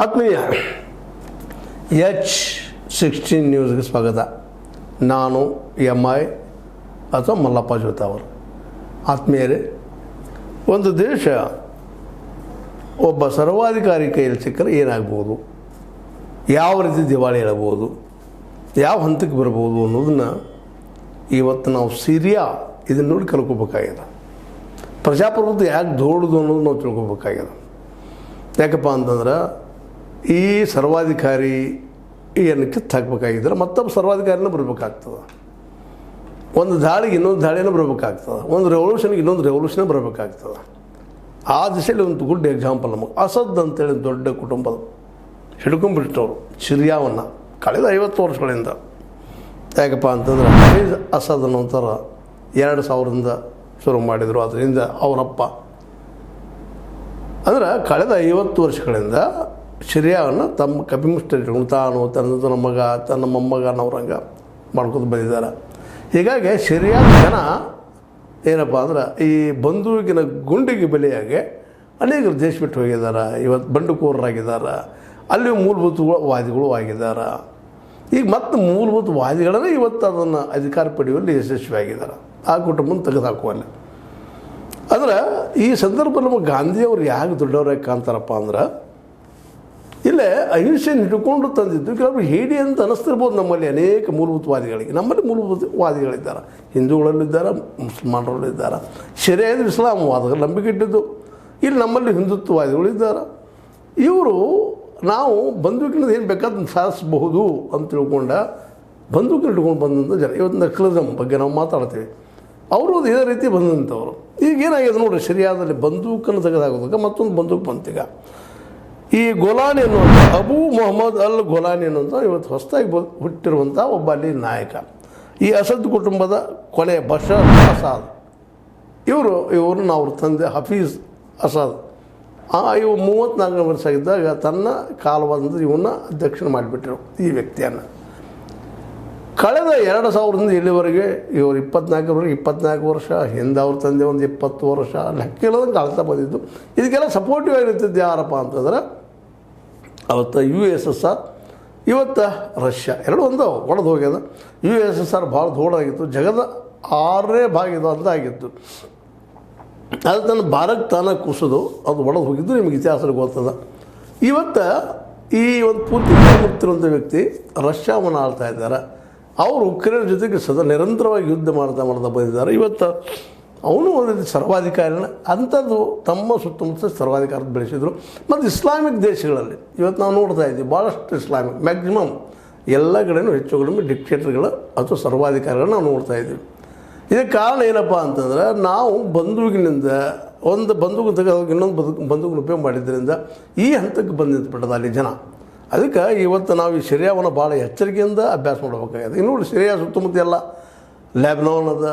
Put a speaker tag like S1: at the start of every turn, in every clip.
S1: ಆತ್ಮೀಯ H16 ನ್ಯೂಸ್ಗೆ ಸ್ವಾಗತ. ನಾನು MI ಅಥವಾ ಮಲ್ಲಪ್ಪ ಜೋತ ಅವರು. ಆತ್ಮೀಯರೇ, ಒಂದು ದೇಶ ಒಬ್ಬ ಸರ್ವಾಧಿಕಾರಿ ಕೈಯಲ್ಲಿ ಸಿಕ್ಕರೆ ಏನಾಗ್ಬೋದು, ಯಾವ ರೀತಿ ದಿವಾಳಿ ಹೇಳಬಹುದು, ಯಾವ ಹಂತಕ್ಕೆ ಬರ್ಬೋದು ಅನ್ನೋದನ್ನು ಇವತ್ತು ನಾವು ಇದನ್ನು ನೋಡಿ ಕಲ್ಕೋಬೇಕಾಗಿದೆ. ಪ್ರಜಾಪ್ರಭುತ್ವ ಯಾಕೆ ದೊಡ್ಡದು ಅನ್ನೋದು ನಾವು ತಿಳ್ಕೊಬೇಕಾಗಿದೆ. ಯಾಕಪ್ಪ ಅಂತಂದ್ರೆ ಈ ಸರ್ವಾಧಿಕಾರಿ ಏನು ಕಿತ್ತು ಹಾಕಬೇಕಾಗಿದ್ರೆ ಮತ್ತೊಬ್ಬ ಸರ್ವಾಧಿಕಾರಿನ ಬರಬೇಕಾಗ್ತದೆ. ಒಂದು ದಾಳಿಗೆ ಇನ್ನೊಂದು ದಾಳಿನ ಬರಬೇಕಾಗ್ತದೆ. ಒಂದು ರೆವಲ್ಯೂಷನ್ಗೆ ಇನ್ನೊಂದು ರೆವಲ್ಯೂಷನ್ ಬರಬೇಕಾಗ್ತದೆ. ಆ ದಿಶೆಯಲ್ಲಿ ಒಂದು ಗುಡ್ ಎಕ್ಸಾಂಪಲ್ ನಮಗೆ ಅಸದ್ ಅಂತೇಳಿ ದೊಡ್ಡ ಕುಟುಂಬದ ಹಿಡ್ಕೊಂಡ್ಬಿಟ್ಟವರು ಸಿರಿಯಾವನ್ನು ಕಳೆದ 50 ವರ್ಷಗಳಿಂದ. ಯಾಕಪ್ಪ ಅಂತಂದ್ರೆ ಹಫೀಜ್ ಅಸದ್ ಅನ್ನೋಂಥರ 2000ರಿಂದ ಶುರು ಮಾಡಿದರು. ಅದರಿಂದ ಅವರಪ್ಪ ಅಂದ್ರೆ ಕಳೆದ 50 ವರ್ಷಗಳಿಂದ ಸಿರಿಯಾವನ್ನು ತಮ್ಮ ಕಪಿಮುಷ್ಟಿಟ್ಕೊಂಡು ತಾನು ತನ್ನ ಮಗ ತನ್ನ ಮೊಮ್ಮಗನವರಂಗ ಮಾಡ್ಕೊಂಡು ಬಂದಿದ್ದಾರೆ. ಹೀಗಾಗಿ ಸಿರಿಯಾದ ಜನ ಏನಪ್ಪ ಅಂದ್ರೆ ಈ ಬಂದೂಕಿನ ಗುಂಡಿಗೆ ಬಲಿಯಾಗಿ ಅನೇಕರು ದೇಶ ಬಿಟ್ಟು ಹೋಗಿದ್ದಾರೆ. ಇವತ್ತು ಬಂಡುಕೋರರಾಗಿದ್ದಾರೆ. ಅಲ್ಲಿ ಮೂಲಭೂತವಾದಿಗಳು ಆಗಿದ್ದಾರೆ. ಈಗ ಮತ್ತೆ ಮೂಲಭೂತವಾದಿಗಳನ್ನೇ ಇವತ್ತು ಅದನ್ನು ಅಧಿಕಾರ ಪಡೆಯುವಲ್ಲಿ ಯಶಸ್ವಿಯಾಗಿದ್ದಾರೆ. ಆ ಕುಟುಂಬನ ತೆಗೆದುಹಾಕುವಲ್ಲಿ. ಅಂದ್ರೆ ಈ ಸಂದರ್ಭದಲ್ಲಿ ನಮ್ಮ ಗಾಂಧಿಯವರು ಯಾಕೆ ದೊಡ್ಡವರಾಗಿ ಕಾಣ್ತಾರಪ್ಪ ಅಂದ್ರೆ ಇಲ್ಲೇ ಅಹಿಂಸೆಯನ್ನು ಹಿಡ್ಕೊಂಡು ತಂದಿದ್ದು. ಕೆಲವರು ಹೇಡಿ ಅಂತ ಅನ್ನಿಸ್ತಿರ್ಬೋದು ನಮ್ಮಲ್ಲಿ ಅನೇಕ ಮೂಲಭೂತವಾದಿಗಳಿಗೆ. ನಮ್ಮಲ್ಲಿ ಮೂಲಭೂತವಾದಿಗಳಿದ್ದಾರೆ, ಹಿಂದೂಗಳಲ್ಲಿದ್ದಾರೆ, ಮುಸಲ್ಮಾನರಲ್ಲಿದ್ದಾರೆ. ಶರಿಯಾದ ಇಸ್ಲಾಮವಾದಗಳು ನಂಬಿಕೆ ಇಟ್ಟಿದ್ದು. ಇಲ್ಲಿ ನಮ್ಮಲ್ಲಿ ಹಿಂದುತ್ವವಾದಿಗಳಿದ್ದಾರೆ. ಇವರು ನಾವು ಬಂದೂಕಿನದು ಏನು ಬೇಕಾದ್ರೆ ಸಾಧಿಸಬಹುದು ಅಂತ ತಿಳ್ಕೊಂಡ ಬಂದೂಕಿನ ಇಟ್ಕೊಂಡು ಬಂದಂಥ ಜನ. ಇವತ್ತು ನಕ್ಸಲಿಸಮ್ ಬಗ್ಗೆ ನಾವು ಮಾತಾಡ್ತೀವಿ. ಅವರು ಇದೇ ರೀತಿ ಬಂದಂಥವ್ರು. ಈಗ ಏನಾಗಿದೆ ನೋಡ್ರಿ, ಸಿರಿಯಾದಲ್ಲಿ ಬಂದೂಕನ್ನು ತೆಗೆದಾಗೋದಕ್ಕೆ ಮತ್ತೊಂದು ಬಂದೂಕು ಬಂತೀಗ. ಈ ಗೊಲಾನಿ ಅನ್ನುವಂಥ ಅಬೂ ಮೊಹಮ್ಮದ್ ಅಲ್ ಗೊಲಾನಿ ಅನ್ನುವಂಥ ಇವತ್ತು ಹೊಸದಾಗಿ ಹುಟ್ಟಿರುವಂಥ ಒಬ್ಬ ಅಲ್ಲಿ ನಾಯಕ. ಈ ಅಸದ್ ಕುಟುಂಬದ ಕೊನೆ ಬಶರ್ ಅಸಾದ್ ಇವ್ರನ್ನ ಅವ್ರ ತಂದೆ ಹಫೀಜ್ ಅಸಾದ್ ಇವು 34 ವರ್ಷ ಆಗಿದ್ದಾಗ ತನ್ನ ಕಾಲವಾದಂಥ ಇವನ್ನ ಅಧ್ಯಕ್ಷನ ಮಾಡಿಬಿಟ್ಟರು ಈ ವ್ಯಕ್ತಿಯನ್ನು. ಕಳೆದ 2000ರಿಂದ ಇಲ್ಲಿವರೆಗೆ ಇವರು 24 ವರ್ಷ, ಹಿಂದೆ ಅವ್ರ ತಂದೆ ಒಂದು 20 ವರ್ಷ, ಲೆಕ್ಕಿಲ್ಲದಂಗೆ ಆಳ್ತಾ ಬಂದಿದ್ದು. ಇದಕ್ಕೆಲ್ಲ ಸಪೋರ್ಟಿವ್ ಆಗಿರ್ತಿದ್ದು ಯಾರಪ್ಪ ಅಂತಂದ್ರೆ ಅವತ್ತು USSR, ಇವತ್ತು ರಷ್ಯಾ. ಎರಡು ಒಂದು ಒಡೆದು ಹೋಗ್ಯದ. USSR ಭಾಳ ದೊಡ್ಡದಾಗಿತ್ತು, ಜಗದ 6ನೇ ಭಾಗ ಇದು ಅಂತ ಆಗಿತ್ತು. ಅದು ತನ್ನ ಭಾರತ ತಾನ ಕುಸಿದು ಅದು ಒಡೆದು ಹೋಗಿದ್ದು ನಿಮಗೆ ಇತಿಹಾಸದಲ್ಲಿ ಗೊತ್ತದ. ಇವತ್ತು ಈ ಒಂದು ಪೂರ್ತಿ ಮುಕ್ತಿರುವಂಥ ವ್ಯಕ್ತಿ ರಷ್ಯಾವನ್ನು ಆಳ್ತಾ ಇದ್ದಾರೆ. ಅವರು ಉಕ್ರೇನ್ ಜೊತೆಗೆ ನಿರಂತರವಾಗಿ ಯುದ್ಧ ಮಾಡ್ತಾ ಬಂದಿದ್ದಾರೆ. ಇವತ್ತು ಅವನು ಒಂದು ರೀತಿ ಸರ್ವಾಧಿಕಾರಿನ ಅಂಥದ್ದು ತಮ್ಮ ಸುತ್ತಮುತ್ತ ಸರ್ವಾಧಿಕಾರದ ಬೆಳೆಸಿದರು. ಮತ್ತು ಇಸ್ಲಾಮಿಕ್ ದೇಶಗಳಲ್ಲಿ ಇವತ್ತು ನಾವು ನೋಡ್ತಾ ಇದ್ದೀವಿ ಭಾಳಷ್ಟು ಇಸ್ಲಾಮಿಕ್ ಮ್ಯಾಕ್ಸಿಮಮ್ ಎಲ್ಲ ಕಡೆಯೂ ಹೆಚ್ಚು ಕಡಿಮೆ ಡಿಕ್ಟೇಟರ್ಗಳು ಅಥವಾ ಸರ್ವಾಧಿಕಾರಿಗಳನ್ನ ನಾವು ನೋಡ್ತಾ ಇದ್ದೀವಿ. ಇದಕ್ಕೆ ಕಾರಣ ಏನಪ್ಪ ಅಂತಂದ್ರೆ ನಾವು ಬಂದೂಕಿನಿಂದ ಒಂದು ಬಂದೂಕು ತೆಗೆದೋಗಿ ಇನ್ನೊಂದು ಬಂದೂಕಿನ ಉಪಯೋಗ ಮಾಡಿದ್ದರಿಂದ ಈ ಹಂತಕ್ಕೆ ಬಂದಿದ್ಬಿಟ್ಟದ ಅಲ್ಲಿ ಜನ. ಅದಕ್ಕೆ ಇವತ್ತು ನಾವು ಈ ಸಿರಿಯಾವನ್ನು ಭಾಳ ಎಚ್ಚರಿಕೆಯಿಂದ ಅಭ್ಯಾಸ ಮಾಡಬೇಕಾಗಿದೆ. ಇನ್ನು ಸಿರಿಯಾ ಸುತ್ತಮುತ್ತ ಎಲ್ಲ ಲೆಬನಾನ್ ಅದ,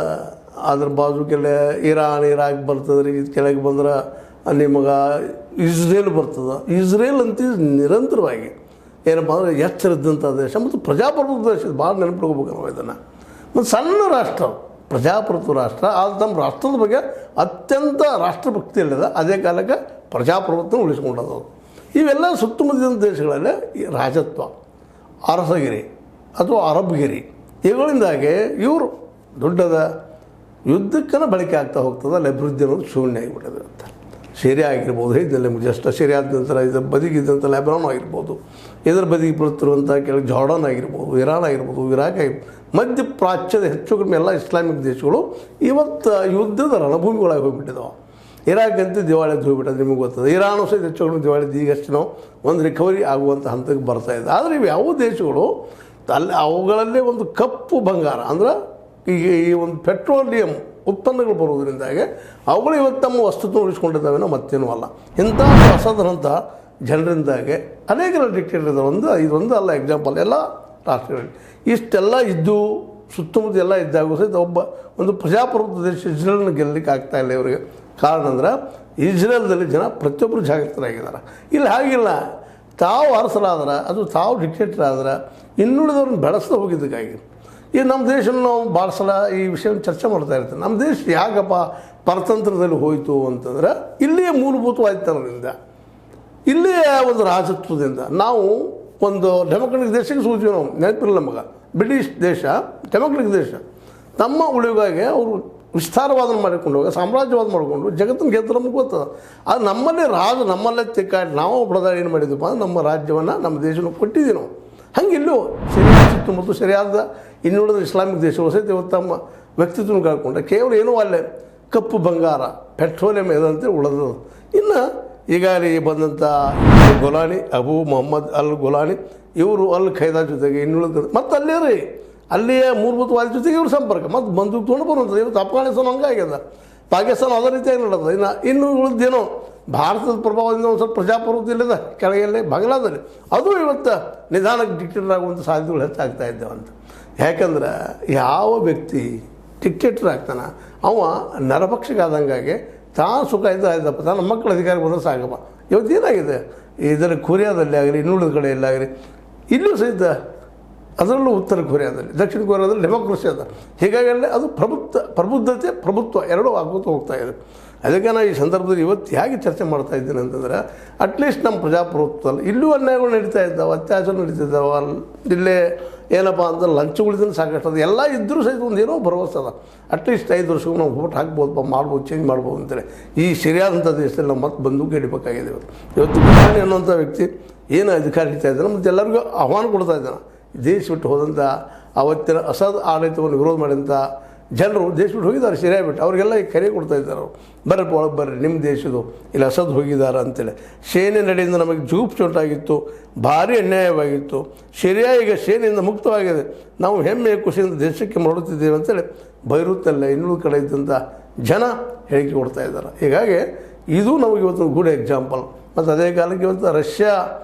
S1: ಅದ್ರ ಬಾಜುಕೆಲ್ಲ ಇರಾನ್ ಇರಾಕ್ ಬರ್ತದೆ ರೀ. ಇದು ಕೆಳಗೆ ಬಂದ್ರೆ ನಿಮಗೆ ಇಸ್ರೇಲ್ ಬರ್ತದೆ. ಇಸ್ರೇಲ್ ಅಂತ ನಿರಂತರವಾಗಿ ಏನಪ್ಪ ಅಂದರೆ ಎಚ್ಚರಿದ್ದಂಥ ದೇಶ ಮತ್ತು ಪ್ರಜಾಪ್ರಭುತ್ವ ದೇಶ. ಭಾಳ ನೆನಪಿಟ್ಕೋಬೇಕು ನಾವು ಇದನ್ನು. ಮತ್ತು ಸಣ್ಣ ರಾಷ್ಟ್ರ, ಪ್ರಜಾಪ್ರಭುತ್ವ ರಾಷ್ಟ್ರ. ಅದು ತಮ್ಮ ರಾಷ್ಟ್ರದ ಬಗ್ಗೆ ಅತ್ಯಂತ ರಾಷ್ಟ್ರಭಕ್ತಿಯಲ್ಲಿದೆ. ಅದೇ ಕಾಲಕ್ಕೆ ಪ್ರಜಾಪ್ರಭುತ್ವ ಉಳಿಸ್ಕೊಂಡದು. ಇವೆಲ್ಲ ಸುತ್ತಮುತ್ತಲಿನ ದೇಶಗಳಲ್ಲಿ ರಾಜತ್ವ, ಅರಸಗಿರಿ ಅಥವಾ ಅರಬ್ಗಿರಿ ಇವುಗಳಿಂದಾಗಿ ಇವರು ದೊಡ್ಡದ ಯುದ್ಧಕ್ಕನ ಬಳಕೆ ಆಗ್ತಾ ಹೋಗ್ತದೆ. ಅಲ್ಲಿ ಅಭಿವೃದ್ಧಿ ಅನ್ನೋದು ಶೂನ್ಯ ಆಗಿಬಿಟ್ಟಿದೆ ಅಂತ. ಸಿರಿಯಾ ಆಗಿರ್ಬೋದು, ಇದರಲ್ಲಿ ಜಸ್ಟ್ ಸಿರಿಯಾದ ನಂತರ ಇದರ ಬದಿಗಿದ್ದಂಥ ಲೆಬನಾನ್ ಆಗಿರ್ಬೋದು, ಇದರ ಬದಿಗೆ ಬರುತ್ತಿರುವಂಥ ಕೆಳಗೆ ಜಾರ್ಡನ್ ಆಗಿರ್ಬೋದು, ಇರಾನ್ ಆಗಿರ್ಬೋದು, ಇರಾಕ್ ಆಗಿರ್ಬೋದು, ಮಧ್ಯಪ್ರಾಚ್ಯದ ಹೆಚ್ಚು ಕಡಿಮೆ ಎಲ್ಲ ಇಸ್ಲಾಮಿಕ್ ದೇಶಗಳು ಇವತ್ತು ಯುದ್ಧದ ರಣಭೂಮಿಗಳಾಗಿ ಹೋಗಿಬಿಟ್ಟಿದ್ದಾವೆ. ಇರಾಕ್ ಅಂತ ದಿವಾಳಿ ಹೋಗ್ಬಿಟ್ಟದು ನಿಮಗೆ ಗೊತ್ತದೆ. ಇರಾನು ಸಹಿತ ಹೆಚ್ಚು ಕಡಿಮೆ ದಿವಾಳಿ ಈಗಷ್ಟು ನಾವು ಒಂದು ರಿಕವರಿ ಆಗುವಂಥ ಹಂತಕ್ಕೆ ಬರ್ತಾಯಿದೆ. ಆದರೆ ಇವು ಯಾವ ದೇಶಗಳು ಅಲ್ಲಿ ಅವುಗಳಲ್ಲೇ ಒಂದು ಕಪ್ಪು ಬಂಗಾರ ಅಂದ್ರೆ ಈಗ ಈ ಒಂದು ಪೆಟ್ರೋಲಿಯಂ ಉತ್ಪನ್ನಗಳು ಬರುವುದರಿಂದಾಗಿ ಅವುಗಳು ಇವತ್ತು ತಮ್ಮ ವಸ್ತುತ್ವ ಉಳಿಸ್ಕೊಂಡಿದ್ದಾವೇನೋ ಮತ್ತೇನೂ ಅಲ್ಲ. ಇಂಥ ಹೊಸದಂಥ ಜನರಿಂದಾಗೆ ಅನೇಕ ಡಿಕ್ಟೇಟರ್ ಇದ್ದಾವೆ. ಇದೊಂದು ಅಲ್ಲ ಎಕ್ಸಾಂಪಲ್ ಎಲ್ಲ ರಾಷ್ಟ್ರಗಳಲ್ಲಿ ಇಷ್ಟೆಲ್ಲ ಇದ್ದು ಸುತ್ತಮುತ್ತ ಎಲ್ಲ ಇದ್ದಾಗ ಸಹಿತ ಒಂದು ಪ್ರಜಾಪ್ರಭುತ್ವ ದೇಶ ಇಸ್ರೇಲ್ನ ಗೆಲ್ಲಲಿಕ್ಕೆ ಆಗ್ತಾಯಿಲ್ಲ ಇವರಿಗೆ. ಕಾರಣ ಅಂದ್ರೆ ಇಸ್ರೇಲ್ದಲ್ಲಿ ಜನ ಪ್ರತಿಯೊಬ್ಬರು ಜಾಗೃತರಾಗಿದ್ದಾರೆ. ಇಲ್ಲಿ ಹಾಗಿಲ್ಲ. ತಾವು ಅರಸರಾದ್ರೆ ಅದು ತಾವು ಡಿಕ್ಟೇಟರ್ ಆದ್ರೆ ಇನ್ನುಳಿದವ್ರನ್ನ ಬೆಳೆಸ್ತಾ ಹೋಗಿದ್ದಕ್ಕಾಗಿ ಈ ನಮ್ಮ ದೇಶನ ನಾವು ಭಾಳ ಸಲ ಈ ವಿಷಯವನ್ನು ಚರ್ಚೆ ಮಾಡ್ತಾ ಇರ್ತೀವಿ. ನಮ್ಮ ದೇಶ ಯಾಕಪ್ಪ ಪರತಂತ್ರದಲ್ಲಿ ಹೋಯಿತು ಅಂತಂದ್ರೆ ಇಲ್ಲಿಯೇ ಮೂಲಭೂತವಾದಿತನದಿಂದ ಇಲ್ಲಿಯ ಒಂದು ರಾಜತ್ವದಿಂದ ನಾವು ಒಂದು ಡೆಮೊಕ್ರೆಟಿಕ್ ದೇಶಕ್ಕೆ ಸೂಚಿಸಿ ನಾವು ನೆನಪಿಲ್ಲ ನಮಗೆ. ಬ್ರಿಟಿಷ್ ದೇಶ ಡೆಮೊಕ್ರೆಟಿಕ್ ದೇಶ, ತಮ್ಮ ಉಳಿಗಾಗಿ ಅವರು ವಿಸ್ತಾರವಾದನ ಮಾಡಿಕೊಂಡು ಹೋಗಿ ಸಾಮ್ರಾಜ್ಯವಾದ ಮಾಡಿಕೊಂಡು ಜಗತ್ತಿನ ಗೆದ್ದು ನಮ್ಗೆ ಗೊತ್ತದ. ಅದು ನಮ್ಮಲ್ಲೇ ನಮ್ಮಲ್ಲೇ ತಿಕ್ಕಾಡಿ ನಾವು ಪ್ರಧಾನ ಏನು ಮಾಡಿದ್ವಪ್ಪ ಅಂದ್ರೆ ನಮ್ಮ ರಾಜ್ಯವನ್ನು ನಮ್ಮ ದೇಶನ ಕೊಟ್ಟಿದ್ದೀವಿ ನಾವು. ಹಂಗೆ ಇಲ್ಲೂ ಸರಿಯಾದ ಸುತ್ತಮುತ್ತ ಸರಿಯಾದ ಇನ್ನುಳಿದ ಇಸ್ಲಾಮಿಕ್ ದೇಶಗಳು ಸಹಿತ ಇವತ್ತು ತಮ್ಮ ವ್ಯಕ್ತಿತ್ವನ ಕಳ್ಕೊಂಡ್ರೆ ಕೇವಲ ಏನೋ ಅಲ್ಲೇ ಕಪ್ಪು ಬಂಗಾರ ಪೆಟ್ರೋಲಿಯಂ ಇದಂತೆ ಉಳಿದದು. ಇನ್ನು ಈಗಾಗಲೇ ಬಂದಂಥ ಗೊಲಾನಿ ಅಬು ಮೊಹಮ್ಮದ್ ಅಲ್ ಗೊಲಾನಿ ಇವರು ಅಲ್ ಖೈದಾ ಜೊತೆಗೆ ಇನ್ನುಳಿದ ಮತ್ತು ಅಲ್ಲೇ ರೀ ಅಲ್ಲಿಯ ಮೂಲಭೂತವಾದ ಜೊತೆಗೆ ಇವ್ರ ಸಂಪರ್ಕ ಮತ್ತು ಬಂದೂಕು ತೊಗೊಂಡು ಬರುವಂಥದ್ದು. ಇವತ್ತು ಅಫ್ಘಾನಿಸ್ತಾನ ಹಂಗಾಗ್ಯದ, ಪಾಕಿಸ್ತಾನ ಅದೇ ರೀತಿಯಾಗಿ ನಡೆದ. ಇನ್ನು ಉಳಿದೇನೋ ಭಾರತದ ಪ್ರಭಾವದಿಂದ ಒಂದು ಸ್ವಲ್ಪ ಪ್ರಜಾಪ್ರಭುತ್ವ ಇಲ್ಲದ ಕೆಳಗೆಲ್ಲೇ ಬಾಂಗ್ಲಾದಲ್ಲಿ ಅದು ಇವತ್ತು ನಿಧಾನಕ್ಕೆ ಡಿಕ್ಟೇಟರ್ ಆಗುವಂಥ ಸಾಧ್ಯತೆಗಳು ಹೆಚ್ಚಾಗ್ತಾ ಇದ್ದೇವೆ ಅಂತ. ಯಾಕಂದ್ರೆ ಯಾವ ವ್ಯಕ್ತಿ ಡಿಕ್ಟೇಟರ್ ಆಗ್ತಾನೆ ಅವ ನರಭಕ್ಷಕ ಆದಂಗಾಗಿ ತಾನು ಸುಖ ಆಯ್ತಪ್ಪ ತನ್ನ ಮಕ್ಕಳ ಅಧಿಕಾರ ಬಂದರೆ ಸಾಕಪ್ಪ. ಇವತ್ತೇನಾಗಿದೆ ಇದರ ಕೊರಿಯಾದಲ್ಲಿ ಆಗಲಿ ಇನ್ನುಳಿದ ಕಡೆಯಲ್ಲಿ ಆಗಲಿ ಇಲ್ಲೂ ಸಹಿತ ಅದರಲ್ಲೂ ಉತ್ತರ ಕೊರಿಯಾದಲ್ಲಿ ದಕ್ಷಿಣ ಕೊರಿಯಾದಲ್ಲಿ ಡೆಮೋಕ್ರಸಿ ಅದ. ಹೀಗಾಗಿ ಅಲ್ಲಿ ಅದು ಪ್ರಬುದ್ಧತೆ ಪ್ರಭುತ್ವ ಎರಡೂ ಆಗೋದು ಹೋಗ್ತಾ ಇದೆ. ಅದಕ್ಕೆ ನಾನು ಈ ಸಂದರ್ಭದಲ್ಲಿ ಇವತ್ತು ಹೇಗೆ ಚರ್ಚೆ ಮಾಡ್ತಾ ಇದ್ದೀನಿ ಅಂತಂದರೆ ಅಟ್ಲೀಸ್ಟ್ ನಮ್ಮ ಪ್ರಜಾಪ್ರಭುತ್ವದಲ್ಲಿ ಇಲ್ಲೂ ಅನ್ಯಾಯಗಳು ನಡೀತಾ ಇದ್ದಾವೆ, ಅತ್ಯಾಚಾರ ನಡೀತಿದ್ದಾವೆ, ಇಲ್ಲೇ ಏನಪ್ಪ ಅಂದ್ರೆ ಲಂಚಗಳಿಂದ ಸಾಕಷ್ಟು ಅದು ಎಲ್ಲ ಇದ್ದರೂ ಸಹಿತ ಒಂದು ಏನೋ ಭರವಸೆ ಅದ. ಅಟ್ಲೀಸ್ಟ್ 5 ವರ್ಷಕ್ಕೂ ನಾವು ವೋಟ್ ಹಾಕ್ಬೋದಪ್ಪ, ಮಾಡ್ಬೋದು, ಚೇಂಜ್ ಮಾಡ್ಬೋದು ಅಂತೇಳಿ ಈ ಸರಿಯಾದಂಥ ದೇಶದಲ್ಲಿ ನಾವು ಮತ್ತೆ ಬಂದೂಕು ಹಿಡಿಬೇಕಾಗಿದೆ. ಇವತ್ತು ಗುಲಾನಿ ಅನ್ನುವಂಥ ವ್ಯಕ್ತಿ ಏನು ಅಧಿಕಾರ ಹಿಡಿತಾ ಇದ್ದಾನೆ ಮತ್ತು ಎಲ್ಲರಿಗೂ ಆಹ್ವಾನ ಕೊಡ್ತಾ ಇದ್ದಾನೆ. ದೇಶ ಬಿಟ್ಟು ಹೋದಂಥ ಅವತ್ತಿನ ಅಸದ್ ಆಡಳಿತವನ್ನು ವಿರೋಧ ಮಾಡಿದಂಥ ಜನರು ದೇಶ ಬಿಟ್ಟು ಹೋಗಿದ್ದಾರೆ, ಸಿರಿಯಾ ಬಿಟ್ಟು ಅವ್ರಿಗೆಲ್ಲ ಈ ಕರೆ ಕೊಡ್ತಾ ಇದ್ದಾರೆ. ಅವರು ಬರ್ರಿ ಒಳಗೆ ಬರ್ರಿ, ನಿಮ್ಮ ದೇಶದ್ದು ಇಲ್ಲಿ ಅಸದ್ ಹೋಗಿದ್ದಾರೆ ಅಂತೇಳಿ. ಸೇನೆ ನಡೆಯಿಂದ ನಮಗೆ ಚೋಟಾಗಿತ್ತು, ಭಾರಿ ಅನ್ಯಾಯವಾಗಿತ್ತು. ಸಿರಿಯಾ ಈಗ ಸೇನೆಯಿಂದ ಮುಕ್ತವಾಗಿದೆ, ನಾವು ಹೆಮ್ಮೆ ಖುಷಿಯಿಂದ ದೇಶಕ್ಕೆ ಮರಳುತ್ತಿದ್ದೇವೆ ಅಂತೇಳಿ ಬೈರುತ್ತಲ್ಲ ಇನ್ನೂರು ಕಡೆ ಇದ್ದಂಥ ಜನ ಹೇಳಿಕೆ ಕೊಡ್ತಾ ಇದ್ದಾರೆ. ಹೀಗಾಗಿ ಇದು ನಮಗೆ ಇವತ್ತು ಗುಡ್ ಎಕ್ಸಾಂಪಲ್. ಮತ್ತು ಅದೇ ಕಾಲಕ್ಕೆ ಇವತ್ತು ರಷ್ಯಾ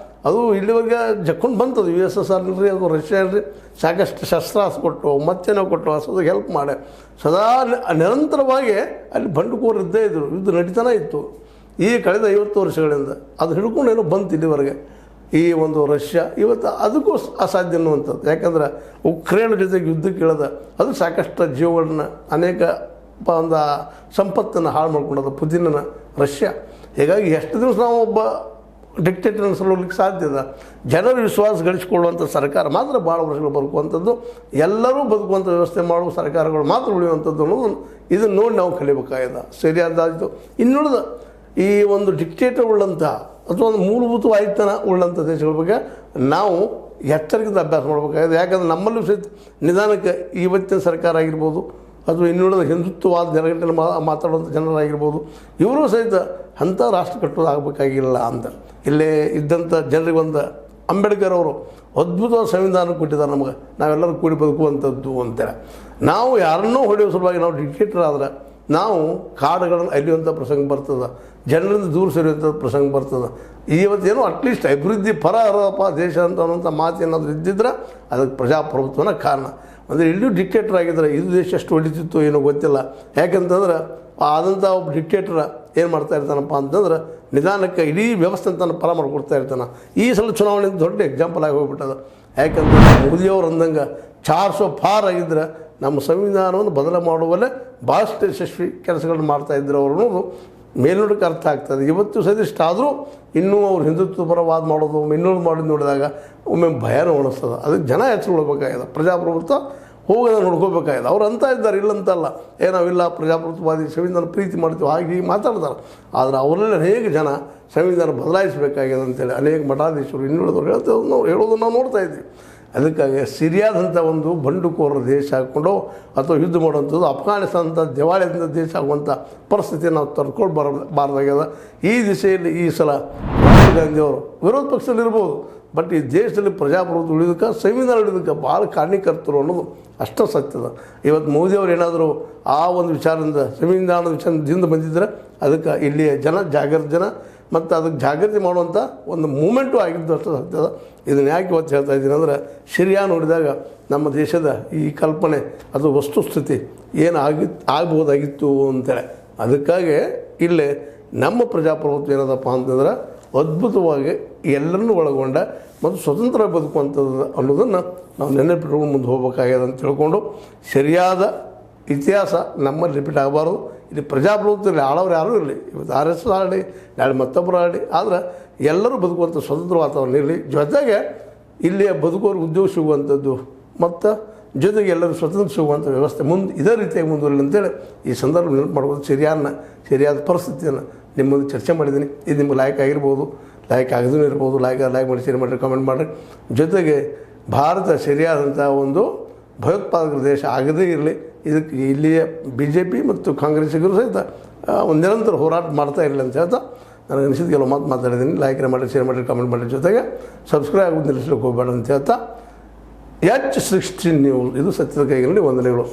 S1: ಅದು ಇಲ್ಲಿವರೆಗೆ ಜಕ್ಕೊಂಡು ಬಂತದು USSR ರೀ, ಅದು ರಷ್ಯಾ ರೀ, ಸಾಕಷ್ಟು ಶಸ್ತ್ರಾಸ್ತ್ರ ಕೊಟ್ಟು ಮತ್ತೇನೋ ಕೊಟ್ಟು ಹೊಸದಾಗಿ ಹೆಲ್ಪ್ ಮಾಡಿ ಸದಾ ನಿರಂತರವಾಗಿ ಅಲ್ಲಿ ಬಂಡುಕೋರು ಇದ್ದೇ ಇದ್ದರು, ಯುದ್ಧ ನಡೀತಾನೆ ಇತ್ತು. ಈ ಕಳೆದ 50 ವರ್ಷಗಳಿಂದ ಅದು ಹಿಡ್ಕೊಂಡು ಏನೋ ಬಂತು ಇಲ್ಲಿವರೆಗೆ ಈ ಒಂದು ರಷ್ಯಾ. ಇವತ್ತು ಅದಕ್ಕೂ ಅಸಾಧ್ಯ ಅನ್ನುವಂಥದ್ದು. ಯಾಕಂದ್ರೆ ಉಕ್ರೇನ್ ಜೊತೆಗೆ ಯುದ್ಧಕ್ಕೆ ಇಳಿದ ಅದು ಸಾಕಷ್ಟು ಜೀವಗಳನ್ನ ಅನೇಕ ಒಂದು ಸಂಪತ್ತನ್ನು ಹಾಳು ಮಾಡ್ಕೊಂಡದ ಪುತಿನ್ನ ರಷ್ಯಾ. ಹೀಗಾಗಿ ಎಷ್ಟು ದಿವಸ ನಾವು ಒಬ್ಬ ಡಿಕ್ಟೇಟರ್ ಅನ್ಸಲಿಕ್ಕೆ ಸಾಧ್ಯ ಇದೆ. ಜನರ ವಿಶ್ವಾಸ ಗಳಿಸಿಕೊಳ್ಳುವಂಥ ಸರ್ಕಾರ ಮಾತ್ರ ಭಾಳ ವರ್ಷಗಳು ಬದುಕುವಂಥದ್ದು, ಎಲ್ಲರೂ ಬದುಕುವಂಥ ವ್ಯವಸ್ಥೆ ಮಾಡುವ ಸರ್ಕಾರಗಳು ಮಾತ್ರ ಉಳಿಯುವಂಥದ್ದು ಅನ್ನೋದು ಇದನ್ನು ನೋಡಿ ನಾವು ಕಲಿಬೇಕಾಗಿದೆ. ಸರಿಯಾದಾಯಿತು. ಇನ್ನುಳಿದ ಈ ಒಂದು ಡಿಕ್ಟೇಟರ್ ಉಳ್ಳಂಥ ಅಥವಾ ಒಂದು ಮೂಲಭೂತ ಆಯುಕ್ತನ ಉಳ್ಳಂಥ ದೇಶಗಳ ಬಗ್ಗೆ ನಾವು ಎಚ್ಚರಿಕೆಯಿಂದ ಅಭ್ಯಾಸ ಮಾಡಬೇಕಾಗಿದೆ. ಯಾಕಂದರೆ ನಮ್ಮಲ್ಲೂ ಸಹಿತ ನಿಧಾನಕ್ಕೆ ಇವತ್ತಿನ ಸರ್ಕಾರ ಆಗಿರ್ಬೋದು ಅಥವಾ ಇನ್ನುಳಿದ ಹಿಂದುತ್ವವಾದ ಜನಗಟ್ಟಲೆ ಮಾತಾಡುವಂಥ ಜನರಾಗಿರ್ಬೋದು ಇವರು ಸಹಿತ ಅಂಥ ರಾಷ್ಟ್ರ ಕಟ್ಟೋದಾಗಬೇಕಾಗಿಲ್ಲ ಅಂತ. ಇಲ್ಲೇ ಇದ್ದಂಥ ಜನರಿಗೆ ಒಂದು ಅಂಬೇಡ್ಕರ್ ಅವರು ಅದ್ಭುತವಾದ ಸಂವಿಧಾನ ಕೊಟ್ಟಿದ್ದಾರೆ ನಮಗೆ, ನಾವೆಲ್ಲರೂ ಕೂಡಿ ಬದುಕುವಂಥದ್ದು ಅಂತೇಳಿ. ನಾವು ಯಾರನ್ನೋ ಹೊಡೆಯೋ ಸಲುವಾಗಿ ನಾವು ಡಿಕ್ಟೇಟರ್ ಆದರೆ ನಾವು ಕಾಡುಗಳನ್ನು ಅಲಿಯುವಂಥ ಪ್ರಸಂಗ ಬರ್ತದೆ, ಜನರಿಂದ ದೂರ ಸರಿಯುವಂಥ ಪ್ರಸಂಗ ಬರ್ತದೆ. ಇವತ್ತೇನೋ ಅಟ್ಲೀಸ್ಟ್ ಅಭಿವೃದ್ಧಿ ಪರ ಅರಪ್ಪ ದೇಶ ಅಂತ ಅನ್ನೋಂಥ ಮಾತು ಏನಾದರೂ ಇದ್ದಿದ್ರೆ ಅದಕ್ಕೆ ಪ್ರಜಾಪ್ರಭುತ್ವನ ಕಾರಣ. ಅಂದರೆ ಇಲ್ಲೂ ಡಿಕ್ಟೇಟರ್ ಆಗಿದ್ರೆ ಇದು ದೇಶ ಎಷ್ಟು ಹೊಡಿತಿತ್ತು ಏನೋ ಗೊತ್ತಿಲ್ಲ. ಯಾಕಂತಂದ್ರೆ ಆದಂಥ ಒಬ್ಬ ಡಿಕ್ಟೇಟರ್ ಏನು ಮಾಡ್ತಾ ಇರ್ತಾನಪ್ಪ ಅಂತಂದ್ರೆ ನಿಧಾನಕ್ಕೆ ಇಡೀ ವ್ಯವಸ್ಥೆ ತನ್ನ ಪರ ಮಾಡಿಕೊಡ್ತಾ ಇರ್ತಾನೆ. ಈ ಸಲ ಚುನಾವಣೆ ದೊಡ್ಡ ಎಕ್ಸಾಂಪಲ್ ಆಗಿ ಹೋಗ್ಬಿಟ್ಟದ. ಯಾಕಂದ್ರೆ ಮೋದಿಯವ್ರು ಅಂದಂಗೆ 400 ಪಾರ್ ಆಗಿದ್ರೆ ನಮ್ಮ ಸಂವಿಧಾನವನ್ನು ಬದಲು ಮಾಡುವಲ್ಲೇ ಭಾಳಷ್ಟು ಯಶಸ್ವಿ ಕೆಲಸಗಳನ್ನು ಮಾಡ್ತಾಯಿದ್ರು ಅವರು ಅನ್ನೋದು ಮೇಲ್ನೋಟಕ್ಕೆ ಅರ್ಥ ಆಗ್ತದೆ. ಇವತ್ತು ಸದಿಷ್ಟ ಆದರೂ ಇನ್ನೂ ಅವ್ರು ಹಿಂದುತ್ವ ಪರವಾದ ಮಾಡೋದು ಇನ್ನೊಂದು ಮಾಡೋದು ನೋಡಿದಾಗ ಒಮ್ಮೆ ಭಯನೂ ಉಣಿಸ್ತದೆ. ಅದಕ್ಕೆ ಜನ ಎಚ್ಚರಗೊಳ್ಬೇಕಾಗಿದೆ, ಪ್ರಜಾಪ್ರಭುತ್ವ ಹೋಗೋದ ನೋಡ್ಕೋಬೇಕಾಗಿದೆ. ಅವ್ರು ಅಂತ ಇದ್ದಾರೆ, ಇಲ್ಲಂತಲ್ಲ ನಾವಿಲ್ಲ ಪ್ರಜಾಪ್ರಭುತ್ವವಾದಿ ಸಂವಿಧಾನ ಪ್ರೀತಿ ಮಾಡ್ತೀವಿ ಹಾಗೆ ಹೀಗೆ ಮಾತಾಡ್ತಾರೆ. ಆದರೆ ಅವರಲ್ಲಿ ಅನೇಕ ಜನ ಸಂವಿಧಾನ ಬದಲಾಯಿಸಬೇಕಾಗಿದೆ ಅಂತೇಳಿ ಅನೇಕ ಮಠಾಧೀಶರು ಇನ್ನುಳಿದವರು ಹೇಳೋದನ್ನು ನಾವು ನೋಡ್ತಾ ಇದ್ದೀವಿ. ಅದಕ್ಕಾಗಿ ಸಿರಿಯಾದಂಥ ಒಂದು ಬಂಡುಕೋರ ದೇಶ ಹಾಕ್ಕೊಂಡು ಅಥವಾ ಯುದ್ಧ ಮಾಡುವಂಥದ್ದು ಅಫ್ಘಾನಿಸ್ತಾನ ಅಂತ ದಿವಾಳಿಯಿಂದ ದೇಶ ಆಗುವಂಥ ಪರಿಸ್ಥಿತಿ ನಾವು ತರ್ಕೊಳ್ಬಾರ್ದಾಗ್ಯದ. ಈ ದಿಶೆಯಲ್ಲಿ ಈ ಸಲ ರಾಹುಲ್ ಗಾಂಧಿಯವರು ವಿರೋಧ ಪಕ್ಷದಲ್ಲಿರ್ಬೋದು, ಬಟ್ ಈ ದೇಶದಲ್ಲಿ ಪ್ರಜಾಪ್ರಭುತ್ವ ಉಳಿದಕ್ಕೆ ಸಂವಿಧಾನ ಉಳಿದಕ್ಕೆ ಭಾಳ ಕಾರಣೀಕರ್ತರು ಅನ್ನೋದು ಅಷ್ಟು ಸತ್ಯದ. ಇವತ್ತು ಮೋದಿಯವರು ಏನಾದರೂ ಆ ಒಂದು ವಿಚಾರದಿಂದ ಸಂವಿಧಾನದ ವಿಚಾರದಿಂದ ಬಂದಿದ್ದರೆ ಅದಕ್ಕೆ ಇಲ್ಲಿಯ ಜನ ಮತ್ತು ಅದಕ್ಕೆ ಜಾಗೃತಿ ಮಾಡುವಂಥ ಒಂದು ಮೂಮೆಂಟು ಆಗಿದ್ದು ಅಷ್ಟು ಸತ್ಯದ. ಇದನ್ನು ಯಾಕೆ ಇವತ್ತು ಹೇಳ್ತಾ ಇದ್ದೀನಿ ಅಂದರೆ ಸಿರಿಯಾ ನೋಡಿದಾಗ ನಮ್ಮ ದೇಶದ ಈ ಕಲ್ಪನೆ ಅದು ವಸ್ತುಸ್ಥಿತಿ ಆಗ್ಬೋದಾಗಿತ್ತು ಅಂತೇಳಿ. ಅದಕ್ಕಾಗಿ ಇಲ್ಲೇ ನಮ್ಮ ಪ್ರಜಾಪ್ರಭುತ್ವ ಏನದಪ್ಪ ಅಂತಂದ್ರೆ ಅದ್ಭುತವಾಗಿ ಎಲ್ಲರನ್ನೂ ಒಳಗೊಂಡ ಮತ್ತು ಸ್ವತಂತ್ರ ಬದುಕುವಂಥದ್ದು ಅನ್ನೋದನ್ನು ನಾವು ನೆನಪಿಟ್ಕೊಂಡು ಮುಂದೆ ಹೋಗ್ಬೇಕಾಗ್ಯದ ಅಂತ ತಿಳ್ಕೊಂಡು ಸರಿಯಾದ ಇತಿಹಾಸ ನಮ್ಮಲ್ಲಿ ರಿಪೀಟ್ ಆಗಬಾರ್ದು. ಇಲ್ಲಿ ಪ್ರಜಾಪ್ರಭುತ್ವದಲ್ಲಿ ಆಳವ್ರು ಯಾರೂ ಇರಲಿ, ಇವತ್ತು RSS ಆಗಲಿ, ನಾಳೆ ಮತ್ತೊಬ್ಬರು ಆಗಲಿ, ಆದರೆ ಎಲ್ಲರೂ ಬದುಕುವಂಥ ಸ್ವತಂತ್ರ ವಾತಾವರಣ ಇರಲಿ. ಜೊತೆಗೆ ಇಲ್ಲಿಯ ಬದುಕೋರು ಉದ್ಯೋಗ ಸಿಗುವಂಥದ್ದು ಮತ್ತು ಜೊತೆಗೆ ಎಲ್ಲರೂ ಸ್ವತಂತ್ರ ಸಿಗುವಂಥ ವ್ಯವಸ್ಥೆ ಇದೇ ರೀತಿಯಾಗಿ ಮುಂದುವರಲಿ ಅಂತೇಳಿ ಈ ಸಂದರ್ಭ ನೆನಪು ಮಾಡ್ಬೋದು. ಸರಿಯಾದ ಪರಿಸ್ಥಿತಿಯನ್ನು ನಿಮ್ಮ ಮುಂದೆ ಚರ್ಚೆ ಮಾಡಿದ್ದೀನಿ. ಇದು ನಿಮ್ಗೆ ಲೈಕ್ ಆಗಿರ್ಬೋದು, ಲೈಕ್ ಆಗದೇ ಇರ್ಬೋದು. ಲೈಕ್ ಮಾಡಿ, ಶೇರ್ ಮಾಡಿರಿ, ಕಮೆಂಟ್ ಮಾಡಿರಿ. ಜೊತೆಗೆ ಭಾರತ ಸರಿಯಾದಂಥ ಒಂದು ಭಯೋತ್ಪಾದಕ ದೇಶ ಆಗದೇ ಇರಲಿ, ಇದಕ್ಕೆ ಇಲ್ಲಿಯ BJP ಮತ್ತು ಕಾಂಗ್ರೆಸ್ಸಿಗರು ಸಹಿತ ಒಂದು ನಿರಂತರ ಹೋರಾಟ ಮಾಡ್ತಾ ಇರಲಿ ಅಂತ ಹೇಳ್ತಾ ನನಗೆ ಅನಿಸಿದ ಕೆಲವು ಮಾತಾಡಿದ್ದೀನಿ. ಲೈಕ್ ಮಾಡಿ, ಶೇರ್ ಮಾಡಿರಿ, ಕಮೆಂಟ್ ಮಾಡಿರಿ. ಜೊತೆಗೆ ಸಬ್ಸ್ಕ್ರೈಬ್ ಆಗೋದು ನಿಲ್ಲಿಸ್ಲಿಕ್ಕೆ ಹೋಗಬೇಡ ಅಂತ ಹೇಳ್ತಾ H16 ನ್ಯೂಸ್ ಇದು ಸತ್ಯದ ಕೈಗಳಲ್ಲಿ ವಂದನೆಗಳು.